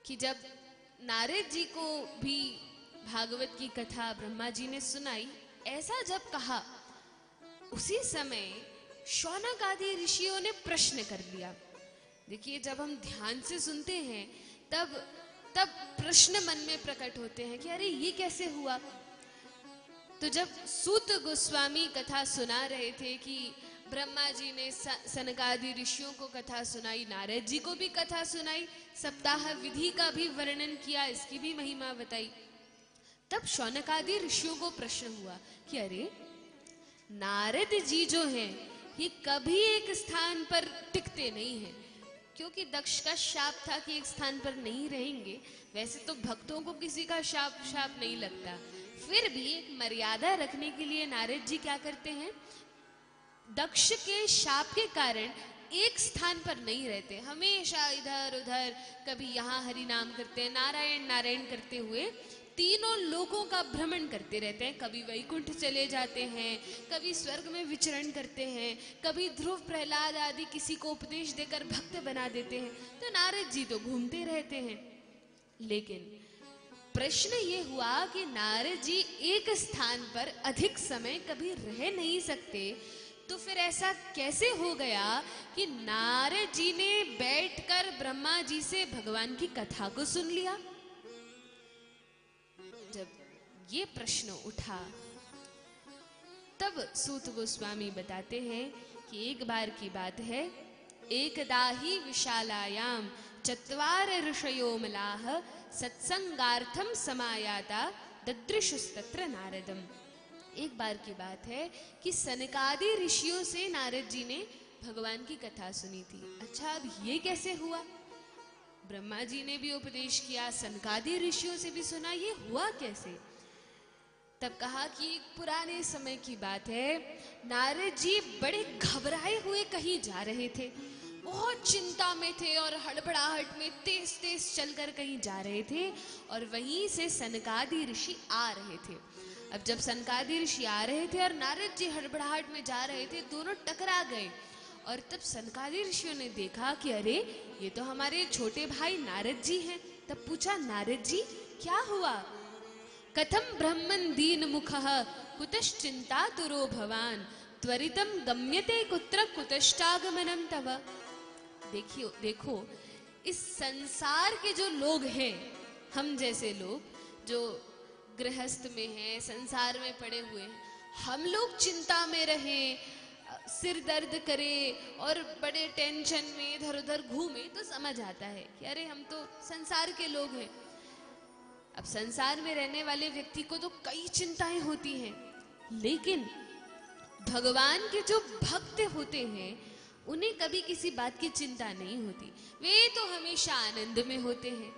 कि जब नारद जी को भी भागवत की कथा ब्रह्मा जी ने सुनाई, ऐसा जब कहा, उसी समय शौनक आदि ऋषियों ने प्रश्न कर लिया। देखिए, जब हम ध्यान से सुनते हैं तब तब प्रश्न मन में प्रकट होते हैं कि अरे ये कैसे हुआ। तो जब सूत गोस्वामी कथा सुना रहे थे कि ब्रह्मा जी ने सनकादि ऋषियों को कथा सुनाई, नारद जी को भी कथा सुनाई, सप्ताह विधि का भी वर्णन किया, इसकी भी महिमा बताई, तब शौनकादि ऋषियों को प्रश्न हुआ कि अरे नारद जी जो हैं ये कभी एक स्थान पर टिकते नहीं हैं, क्योंकि दक्ष का शाप था कि एक स्थान पर नहीं रहेंगे। वैसे तो भक्तों को किसी का शाप नहीं लगता, फिर भी एक मर्यादा रखने के लिए नारद जी क्या करते हैं, दक्ष के शाप के कारण एक स्थान पर नहीं रहते, हमेशा इधर उधर, कभी यहाँ हरि नाम करते हैं, नारायण नारायण करते हुए तीनों लोकों का भ्रमण करते रहते हैं। कभी वैकुंठ चले जाते हैं, कभी स्वर्ग में विचरण करते हैं, कभी ध्रुव प्रहलाद आदि किसी को उपदेश देकर भक्त बना देते हैं। तो नारद जी तो घूमते रहते हैं। लेकिन प्रश्न ये हुआ कि नारद जी एक स्थान पर अधिक समय कभी रह नहीं सकते, तो फिर ऐसा कैसे हो गया कि नारद जी ने बैठकर ब्रह्मा जी से भगवान की कथा को सुन लिया। जब ये प्रश्न उठा तब सूत गोस्वामी बताते हैं कि एक बार की बात है, एकदा ही विशालायाम चत्वार ऋषयो मलाह सत्संगार्थम समायाता ददृशुस्तत्र नारदम। एक बार की बात है कि सनकादि ऋषियों से नारद जी ने भगवान की कथा सुनी थी। अच्छा, अब ये कैसे हुआ? ब्रह्मा जी ने भी उपदेश किया, सनकादि ऋषियों से भी सुना, ये हुआ कैसे? तब कहा कि एक पुराने समय की बात है, नारद जी बड़े घबराए हुए कहीं जा रहे थे, बहुत चिंता में थे और हड़बड़ाहट में तेज तेज चलकर कहीं जा रहे थे, और वहीं से सनकादि ऋषि आ रहे थे। अब जब सनकादि ऋषि आ रहे थे और नारद जी हड़बड़ाहट में जा रहे थे, दोनों टकरा गए। और तब सनकादि ऋषियों ने देखा कि अरे ये तो हमारे छोटे भाई नारद जी हैं। तब पूछा, नारद जी क्या हुआ? कथम ब्रह्मन दीन मुखः कुतश्चिंता तुरो भवान त्वरितम गम्यते कुत्र कुतश्चागमनम तव। देखो, इस संसार के जो लोग हैं, हम जैसे लोग जो गृहस्थ में हैं, संसार में पड़े हुए हैं, हम लोग चिंता में रहें, सिर दर्द करे और बड़े टेंशन में इधर उधर घूमे तो समझ आता है कि अरे हम तो संसार के लोग हैं। अब संसार में रहने वाले व्यक्ति को तो कई चिंताएं होती हैं, लेकिन भगवान के जो भक्त होते हैं उन्हें कभी किसी बात की चिंता नहीं होती, वे तो हमेशा आनंद में होते हैं।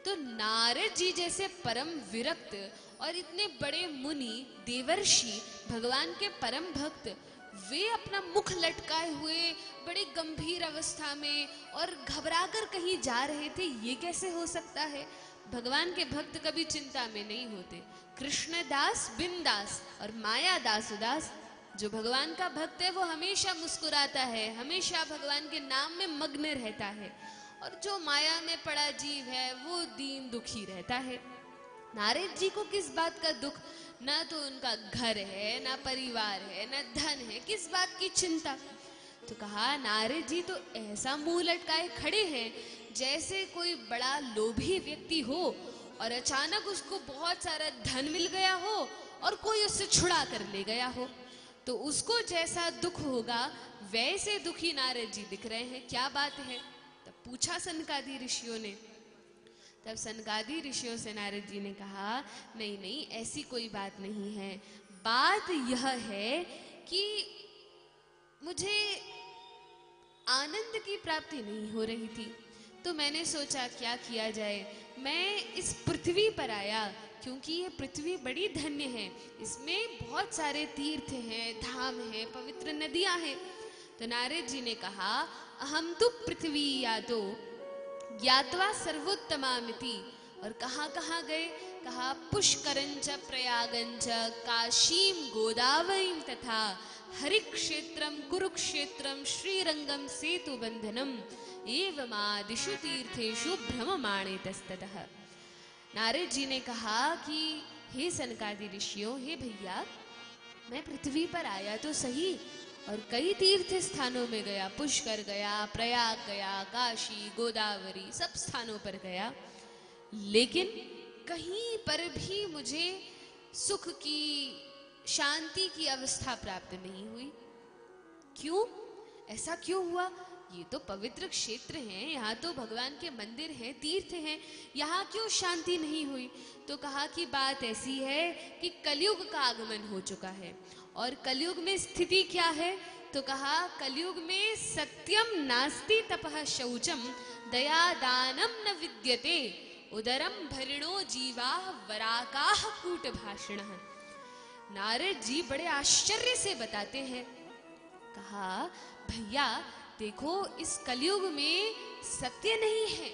तो नारद जी जैसे परम विरक्त और इतने बड़े मुनि देवर्षि, भगवान के परम भक्त, वे अपना मुख लटकाए हुए बड़े गंभीर अवस्था में और घबराकर कहीं जा रहे थे, ये कैसे हो सकता है? भगवान के भक्त कभी चिंता में नहीं होते। कृष्णदास बिंदास और माया दास उदास। जो भगवान का भक्त है वो हमेशा मुस्कुराता है, हमेशा भगवान के नाम में मग्न रहता है, और जो माया में पड़ा जीव है वो दीन दुखी रहता है। नारद जी को किस बात का दुख? ना तो उनका घर है, ना परिवार है, ना धन है, किस बात की चिंता? तो कहा, नारद जी तो ऐसा मुंह लटकाए खड़े हैं जैसे कोई बड़ा लोभी व्यक्ति हो और अचानक उसको बहुत सारा धन मिल गया हो और कोई उससे छुड़ा कर ले गया हो, तो उसको जैसा दुख होगा वैसे दुखी नारद जी दिख रहे हैं। क्या बात है? तब पूछा सनकादि ऋषियों ने। तब सनकादि ऋषियों से नारद जी ने कहा, नहीं नहीं, ऐसी कोई बात नहीं है। बात यह है कि मुझे आनंद की प्राप्ति नहीं हो रही थी, तो मैंने सोचा क्या किया जाए। मैं इस पृथ्वी पर आया क्योंकि ये पृथ्वी बड़ी धन्य है, इसमें बहुत सारे तीर्थ हैं, धाम हैं, पवित्र नदियां हैं। तो नारद जी ने कहा, अहम तो पृथ्वी यातो ज्ञात्वा सर्वोत्तमामिति। और कहाँ कहाँ गए? कहा, पुष्करंच प्रयागंच काशीम गोदावरीम तथा हरिक्षेत्रम कुरुक्षेत्रम श्रीरंगम सेतु बंधनम एवमादिषु तीर्थेषु भ्रममाणे तस्ततः। नारद जी ने कहा कि हे सनकादि ऋषियों, हे भैया, मैं पृथ्वी पर आया तो सही और कई तीर्थ स्थानों में गया, पुष्कर गया, प्रयाग गया, काशी, गोदावरी, सब स्थानों पर गया, लेकिन कहीं पर भी मुझे सुख की, शांति की अवस्था प्राप्त नहीं हुई। क्यों? ऐसा क्यों हुआ? ये तो पवित्र क्षेत्र हैं, यहाँ तो भगवान के मंदिर हैं, तीर्थ हैं, यहाँ क्यों शांति नहीं हुई? तो कहा कि बात ऐसी है कि कलयुग का आगमन हो चुका है। और कलयुग में स्थिति क्या है? तो कहा कलयुग में सत्यम नास्ति तपः शौचम दया दानम न विद्यते उदरम भरिणो जीवा वराकाः कूट भाषिणः। नारद जी बड़े आश्चर्य से बताते हैं, कहा भैया देखो, इस कलयुग में सत्य नहीं है।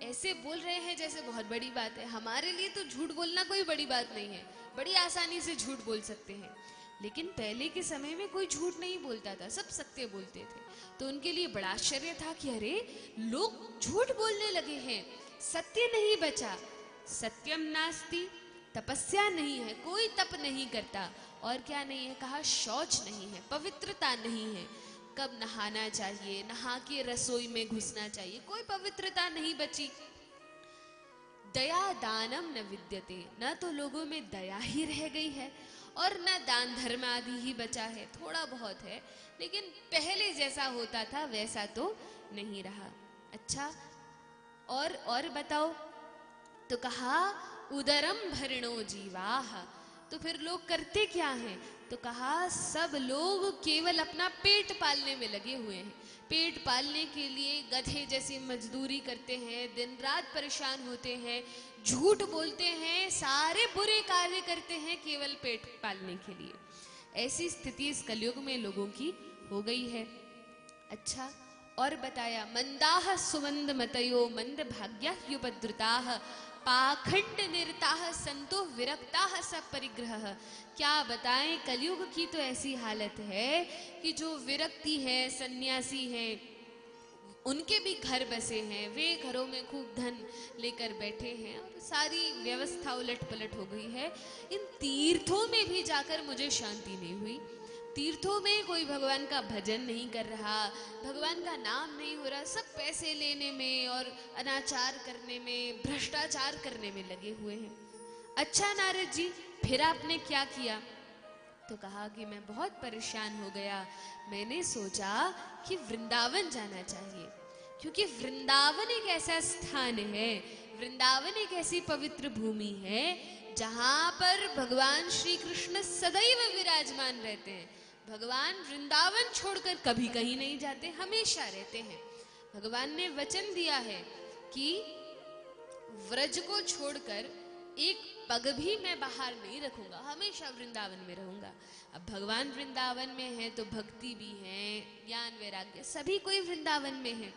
ऐसे बोल रहे हैं जैसे बहुत बड़ी बात है। हमारे लिए तो झूठ बोलना कोई बड़ी बात नहीं है, बड़ी आसानी से झूठ बोल सकते हैं। लेकिन पहले के समय में कोई झूठ नहीं बोलता था, सब सत्य बोलते थे। तो उनके लिए बड़ा आश्चर्य था कि अरे लोग झूठ बोलने लगे हैं, सत्य नहीं बचा। सत्यम नास्ति, तपस्या नहीं है, कोई तप नहीं करता। और क्या नहीं है? कहा शौच नहीं है, पवित्रता नहीं है। कब नहाना चाहिए, नहा के रसोई में घुसना चाहिए, कोई पवित्रता नहीं बची। दया दानम न विद्यते, न तो लोगों में दया ही रह गई है और न दान धर्म आदि ही बचा है। थोड़ा बहुत है, लेकिन पहले जैसा होता था वैसा तो नहीं रहा। अच्छा, और बताओ? तो कहा उदरम भरणो जीवाः। तो फिर लोग करते क्या हैं? तो कहा सब लोग केवल अपना पेट पालने में लगे हुए हैं। पेट पालने के लिए गधे जैसी मजदूरी करते हैं, दिन रात परेशान होते हैं, झूठ बोलते हैं, सारे बुरे कार्य करते हैं केवल पेट पालने के लिए। ऐसी स्थिति इस कलयुग में लोगों की हो गई है। अच्छा, और बताया मंदाः सुमंद मतयो मंद भाग्याह्युपद्रुताः पाखंड निरताः संतो विरक्ताः सपरिग्रहः। क्या बताएं, कलयुग की तो ऐसी हालत है कि जो विरक्ति है, सन्यासी है, उनके भी घर बसे हैं, वे घरों में खूब धन लेकर बैठे हैं और सारी व्यवस्था उलट पलट हो गई है। इन तीर्थों में भी जाकर मुझे शांति नहीं हुई। तीर्थों में कोई भगवान का भजन नहीं कर रहा, भगवान का नाम नहीं हो रहा, सब पैसे लेने में और अनाचार करने में, भ्रष्टाचार करने में लगे हुए हैं। अच्छा नारद जी, फिर आपने क्या किया? तो कहा कि मैं बहुत परेशान हो गया। मैंने सोचा कि वृंदावन जाना चाहिए, क्योंकि वृंदावन एक ऐसा स्थान है, वृंदावन एक ऐसी पवित्र भूमि है जहां पर भगवान श्री कृष्ण सदैव विराजमान रहते हैं। भगवान वृंदावन छोड़कर कभी कहीं नहीं जाते, हमेशा रहते हैं। भगवान ने वचन दिया है कि व्रज को छोड़कर एक पग भी मैं बाहर नहीं रखूंगा, हमेशा वृंदावन में रहूंगा। अब भगवान वृंदावन में है तो भक्ति भी है, ज्ञान वैराग्य सभी कोई वृंदावन में है।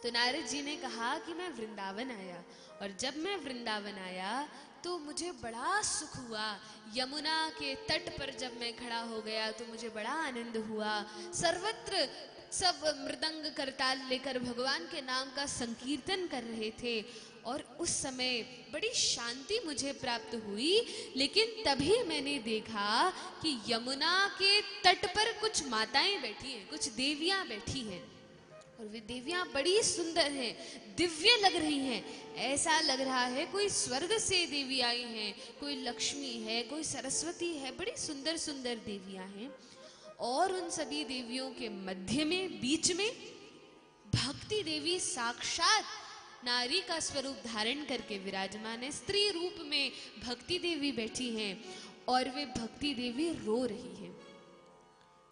तो नारद जी ने कहा कि मैं वृंदावन आया, और जब मैं वृंदावन आया तो मुझे बड़ा सुख हुआ। यमुना के तट पर जब मैं खड़ा हो गया तो मुझे बड़ा आनंद हुआ। सर्वत्र सब मृदंग करताल लेकर भगवान के नाम का संकीर्तन कर रहे थे और उस समय बड़ी शांति मुझे प्राप्त हुई। लेकिन तभी मैंने देखा कि यमुना के तट पर कुछ माताएं बैठी हैं, कुछ देवियां बैठी हैं, और वे देवियां बड़ी सुंदर हैं, दिव्य लग रही हैं। ऐसा लग रहा है कोई स्वर्ग से देवी आई हैं, कोई लक्ष्मी है, कोई सरस्वती है, बड़ी सुंदर सुंदर देवियां हैं। और उन सभी देवियों के मध्य में, बीच में भक्ति देवी साक्षात नारी का स्वरूप धारण करके विराजमान है। स्त्री रूप में भक्ति देवी बैठी हैं और वे भक्ति देवी रो रही हैं।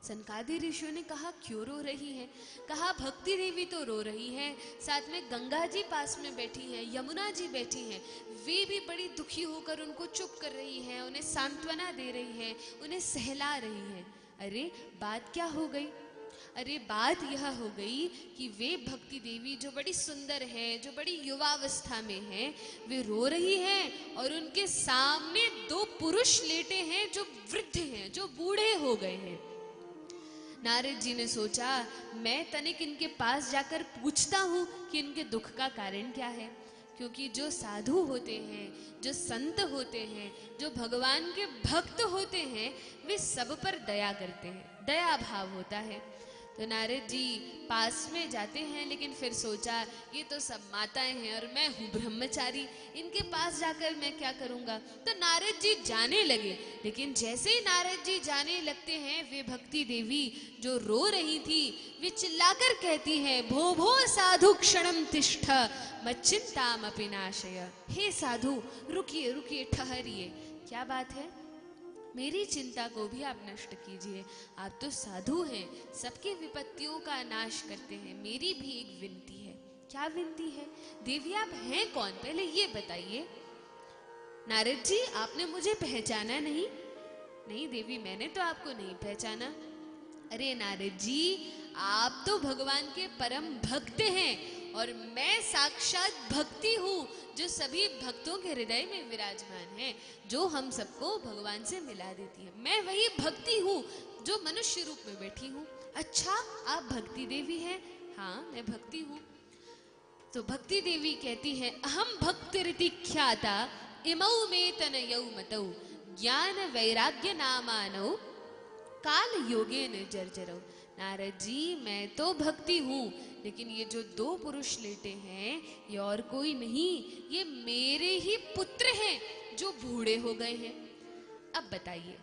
सनकादि ऋषियों ने कहा क्यों रो रही है? कहा भक्ति देवी तो रो रही है, साथ में गंगा जी पास में बैठी हैं, यमुना जी बैठी हैं, वे भी बड़ी दुखी होकर उनको चुप कर रही हैं, उन्हें सांत्वना दे रही हैं, उन्हें सहला रही हैं। अरे बात क्या हो गई? अरे बात यह हो गई कि वे भक्ति देवी जो बड़ी सुंदर है, जो बड़ी युवावस्था में है, वे रो रही हैं और उनके सामने दो पुरुष लेटे हैं जो वृद्ध हैं, जो बूढ़े हो गए हैं। नारद जी ने सोचा मैं तनिक इनके पास जाकर पूछता हूँ कि इनके दुख का कारण क्या है, क्योंकि जो साधु होते हैं, जो संत होते हैं, जो भगवान के भक्त होते हैं, वे सब पर दया करते हैं, दया भाव होता है। तो नारद जी पास में जाते हैं, लेकिन फिर सोचा ये तो सब माताएं हैं और मैं हूँ ब्रह्मचारी, इनके पास जाकर मैं क्या करूँगा। तो नारद जी जाने लगे, लेकिन जैसे ही नारद जी जाने लगते हैं, वे भक्ति देवी जो रो रही थी, वे चिल्लाकर कहती है, भो भो साधु क्षणम तिष्ठ मच्चिंताम अपि नाशय। हे साधु रुकिए रुकिए, ठहरिए, क्या बात है, मेरी चिंता को भी आप नष्ट कीजिए। आप तो साधु हैं, सबके विपत्तियों का नाश करते हैं, मेरी भी एक विनती है। क्या विनती है? देवी आप हैं कौन, पहले ये बताइए। नारद जी आपने मुझे पहचाना नहीं? नहीं देवी, मैंने तो आपको नहीं पहचाना। अरे नारद जी, आप तो भगवान के परम भक्त हैं और मैं साक्षात भक्ति हूँ, जो सभी भक्तों के हृदय में विराजमान है, जो हम सबको भगवान से मिला देती है। मैं वही भक्ति हूँ जो मनुष्य रूप में बैठी हूँ। अच्छा, आप भक्ति देवी हैं? हाँ, मैं भक्ति हूँ। तो भक्ति देवी कहती है, अहम भक्तिरिति ख्याता इमौ में तनयौ मतौ ज्ञान वैराग्य नामानौ काल योगे न जर्जरौ। नारद जी मैं तो भक्ति हूँ, लेकिन ये जो दो पुरुष लेटे हैं ये और कोई नहीं, ये मेरे ही पुत्र हैं जो बूढ़े हो गए हैं। अब बताइए,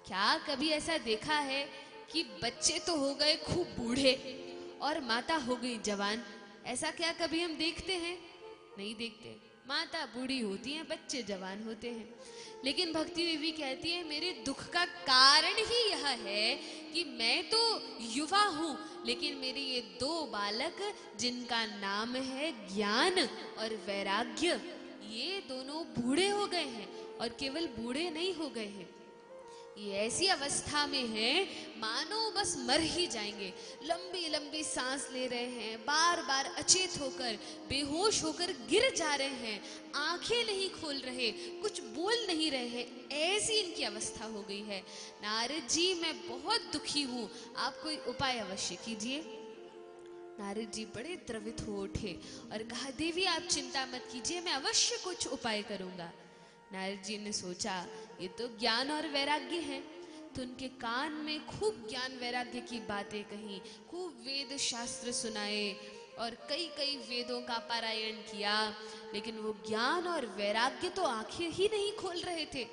क्या कभी ऐसा देखा है कि बच्चे तो हो गए खूब बूढ़े और माता हो गई जवान? ऐसा क्या कभी हम देखते हैं? नहीं देखते। माता बूढ़ी होती है, बच्चे जवान होते हैं। लेकिन भक्ति देवी कहती है, मेरे दुख का कारण ही यह है कि मैं तो युवा हूँ, लेकिन मेरे ये दो बालक जिनका नाम है ज्ञान और वैराग्य, ये दोनों बूढ़े हो गए हैं। और केवल बूढ़े नहीं हो गए हैं, ये ऐसी अवस्था में हैं मानो बस मर ही जाएंगे। लंबी लंबी सांस ले रहे हैं, बार बार अचेत होकर बेहोश होकर गिर जा रहे हैं, आंखें नहीं खोल रहे, कुछ बोल नहीं रहे हैं, ऐसी इनकी अवस्था हो गई है। नारद जी मैं बहुत दुखी हूँ, आप कोई उपाय अवश्य कीजिए। नारद जी बड़े द्रवित हो उठे और कहा, देवी आप चिंता मत कीजिए, मैं अवश्य कुछ उपाय करूंगा। नारद जी ने सोचा ये तो ज्ञान और वैराग्य है, तो उनके कान में खूब ज्ञान वैराग्य की बातें कही, खूब वेद शास्त्र सुनाए और कई कई वेदों का पारायण किया, लेकिन वो ज्ञान और वैराग्य तो आंखें ही नहीं खोल रहे थे।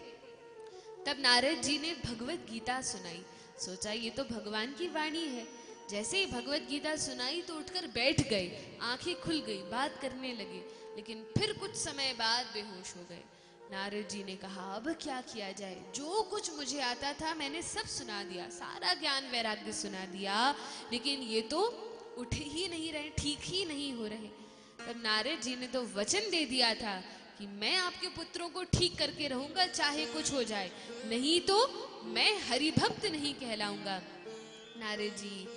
तब नारद जी ने भगवत गीता सुनाई। सोचा ये तो भगवान की वाणी है। जैसे ही भगवत गीता सुनाई तो उठकर बैठ गए, आंखें खुल गई, बात करने लगे, लेकिन फिर कुछ समय बाद बेहोश हो गए। नारद जी ने कहा, अब क्या किया जाए, जो कुछ मुझे आता था मैंने सब सुना दिया, सारा ज्ञान वैराग्य सुना दिया, लेकिन ये तो उठ ही नहीं रहे, ठीक ही नहीं हो रहे। तब नारद जी ने तो वचन दे दिया था कि मैं आपके पुत्रों को ठीक करके रहूंगा, चाहे कुछ हो जाए, नहीं तो मैं हरिभक्त नहीं कहलाऊंगा। नारद जी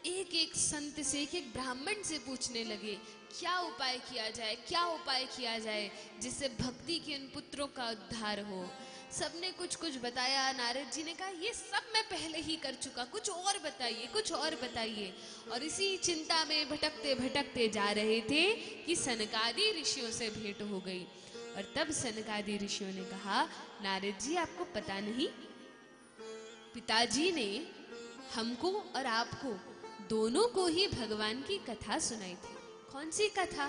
एक एक संत से, एक एक ब्राह्मण से पूछने लगे, क्या उपाय किया जाए, क्या उपाय किया जाए जिससे भक्ति के उन पुत्रों का उद्धार हो। सबने कुछ कुछ बताया। नारद जी ने कहा, ये सब मैं पहले ही कर चुका, कुछ और बताइए, कुछ और बताइए। और इसी चिंता में भटकते भटकते जा रहे थे कि सनकादि ऋषियों से भेंट हो गई। और तब सनकादि ऋषियों ने कहा, नारद जी आपको पता नहीं, पिताजी ने हमको और आपको दोनों को ही भगवान की कथा सुनाई थी। कौन सी कथा?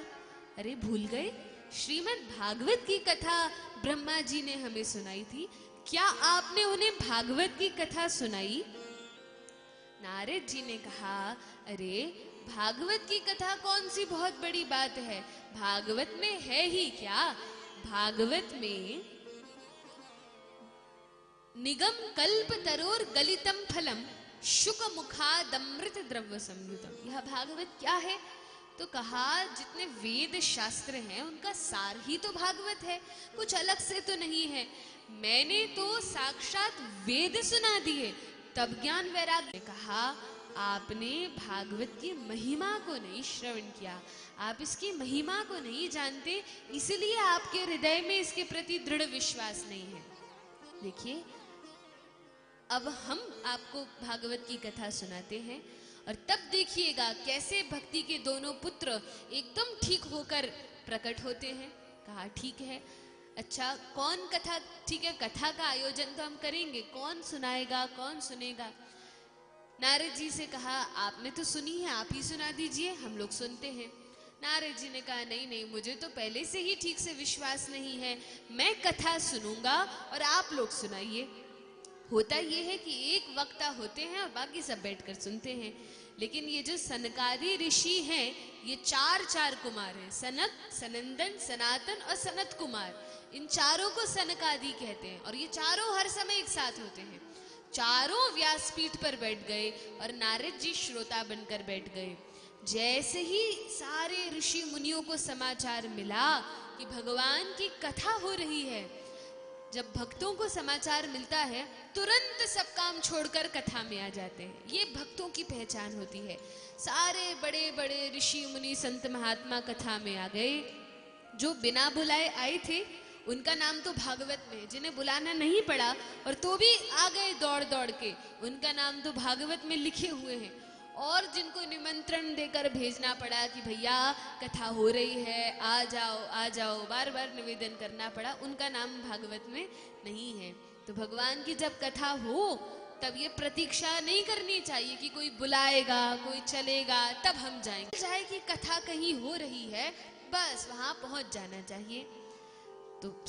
अरे भूल गए? श्रीमद् भागवत की कथा ब्रह्मा जी ने हमें सुनाई थी। क्या आपने उन्हें भागवत की कथा सुनाई? नारद जी ने कहा, अरे भागवत की कथा कौन सी बहुत बड़ी बात है, भागवत में है ही क्या। भागवत में निगम कल्प तरोर गलितम फलम शुक मुखादमृत द्रव्य संयुतम। यह भागवत क्या है? तो कहा, जितने वेद शास्त्र हैं उनका सार ही तो भागवत है, कुछ अलग से तो नहीं है। मैंने तो साक्षात वेद सुना दिए, तब ज्ञान वैराग्य ने कहा, आपने भागवत की महिमा को नहीं श्रवण किया, आप इसकी महिमा को नहीं जानते, इसलिए आपके हृदय में इसके प्रति दृढ़ विश्वास नहीं है। देखिए, अब हम आपको भागवत की कथा सुनाते हैं और तब देखिएगा कैसे भक्ति के दोनों पुत्र एकदम ठीक होकर प्रकट होते हैं। कहा ठीक है, अच्छा कौन कथा, ठीक है कथा का आयोजन तो हम करेंगे, कौन सुनाएगा कौन सुनेगा। नारद जी से कहा आपने तो सुनी है, आप ही सुना दीजिए, हम लोग सुनते हैं। नारद जी ने कहा नहीं नहीं, मुझे तो पहले से ही ठीक से विश्वास नहीं है, मैं कथा सुनूंगा और आप लोग सुनाइए। होता ये है कि एक वक्ता होते हैं और बाकी सब बैठकर सुनते हैं, लेकिन ये जो सनकादि ऋषि हैं ये चार कुमार हैं, सनक, सनंदन, सनातन और सनत कुमार। इन चारों को सनकादि कहते हैं और ये चारों हर समय एक साथ होते हैं। चारों व्यासपीठ पर बैठ गए और नारद जी श्रोता बनकर बैठ गए। जैसे ही सारे ऋषि मुनियों को समाचार मिला कि भगवान की कथा हो रही है, जब भक्तों को समाचार मिलता है तुरंत सब काम छोड़कर कथा में आ जाते हैं। ये भक्तों की पहचान होती है। सारे बड़े बड़े ऋषि मुनि संत महात्मा कथा में आ गए। जो बिना बुलाए आए थे उनका नाम तो भागवत में, जिन्हें बुलाना नहीं पड़ा और तो भी आ गए दौड़ दौड़ के, उनका नाम तो भागवत में लिखे हुए हैं। और जिनको निमंत्रण देकर भेजना पड़ा कि भैया कथा हो रही है, आ जाओ, बार बार निवेदन करना पड़ा, उनका नाम भागवत में नहीं है। तो भगवान की जब कथा हो तब ये प्रतीक्षा नहीं करनी चाहिए कि कोई बुलाएगा कोई चलेगा तब हम जाएंगे। चाहे कि कथा कहीं हो रही है बस वहां पहुंच जाना चाहिए। तो